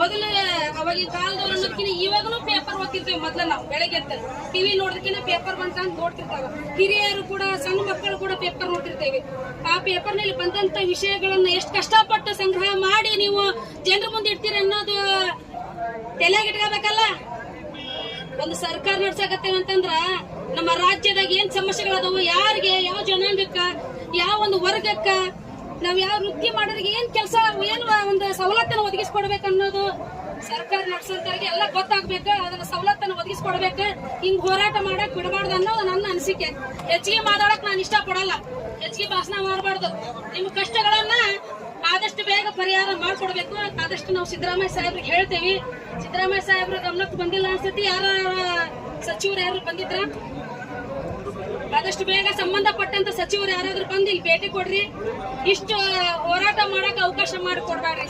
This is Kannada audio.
ಮೊದಲು ಅವಾಗಿನ ಕಾಲದವ್ರು ಅನ್ನೋದಕ್ಕಿಂತ ಇವಾಗಲೂ ಪೇಪರ್ ಓದ್ತಿರ್ತೇವೆ. ಮೊದ್ಲ ನಾವು ಬೆಳಗ್ಗೆ ಅಂತ ಟಿವಿ ನೋಡೋದಕ್ಕಿಂತ ಪೇಪರ್ ಬಂತ ಅಂತ ನೋಡ್ತಿರ್ತಾವ. ಹಿರಿಯರು ಕೂಡ ಸಣ್ಣ ಮಕ್ಕಳು ಕೂಡ ಪೇಪರ್ ನೋಡ್ತಿರ್ತೇವೆ. ಆ ಪೇಪರ್ ನಲ್ಲಿ ಬಂದಂತ ವಿಷಯಗಳನ್ನ ಎಷ್ಟು ಕಷ್ಟಪಟ್ಟು ಸಂಗ್ರಹ ಮಾಡಿ ನೀವು ಜನರ ಮುಂದೆ ಇಡ್ತೀರಿ ಅನ್ನೋದು ತಲೆಯಾಗ ಇಟ್ಕೋಬೇಕಲ್ಲ. ಒಂದು ಸರ್ಕಾರ ನಡ್ಸಕತ್ತೇವೆ ಅಂತಂದ್ರ ನಮ್ಮ ರಾಜ್ಯದಾಗ ಏನ್ ಸಮಸ್ಯೆಗಳದಾವು, ಯಾರಿಗೆ, ಯಾವ ಜನಾಂಗಕ್ಕ, ಯಾವ ಒಂದು ವರ್ಗಕ್ಕ, ನಾವ್ ಯಾವ ವೃತ್ತಿ ಮಾಡೋರಿಗೆ ಏನ್ ಕೆಲಸ, ಏನು ಒಂದು ಸವಲತ್ತನ್ನು ಒದಗಿಸ್ಕೊಡ್ಬೇಕು ಅನ್ನೋದು ಸರ್ಕಾರ ನಡ್ಸೋಂತವ್ರಿಗೆ ಎಲ್ಲ ಗೊತ್ತಾಗ್ಬೇಕು. ಅದನ್ನ ಸವಲತ್ತನ್ನು ಒದಗಿಸ್ಕೊಡ್ಬೇಕು. ಹಿಂಗ್ ಹೋರಾಟ ಮಾಡಕ್ ಬಿಡಬಾರ್ದು ಅನ್ನೋದು ನನ್ನ ಅನಿಸಿಕೆ. ಹೆಚ್ಚಿಗೆ ಮಾತಾಡಕ್ ನಾನು ಇಷ್ಟ ಪಡಲ್ಲ, ಹೆಚ್ಚಿಗೆ ಭಾಷಣ ಮಾಡಬಾರ್ದು. ನಿಮ್ ಕಷ್ಟಗಳನ್ನ ಆದಷ್ಟು ಬೇಗ ಪರಿಹಾರ ಮಾಡ್ಕೊಡ್ಬೇಕು. ಆದಷ್ಟು ನಾವು ಸಿದ್ದರಾಮಯ್ಯ ಸಾಹೇಬ್ರಿಗೆ ಹೇಳ್ತೇವಿ. ಸಿದ್ದರಾಮಯ್ಯ ಸಾಹೇಬ್ರ ಗಮನಕ್ಕೆ ಬಂದಿಲ್ಲ ಅನ್ಸತಿ, ಯಾರ ಸಚಿವರು ಯಾರು ಬಂದಿದ್ರ ಆದಷ್ಟು ಬೇಗ ಸಂಬಂಧಪಟ್ಟಂತ ಸಚಿವರು ಯಾರಾದ್ರೂ ಬಂದು ಇಲ್ಲಿ ಭೇಟಿ ಕೊಡ್ರಿ. ಇಷ್ಟು ಹೋರಾಟ ಮಾಡಕ್ ಅವಕಾಶ ಮಾಡಿಕೊಡ್ಬೇಡ್ರಿ.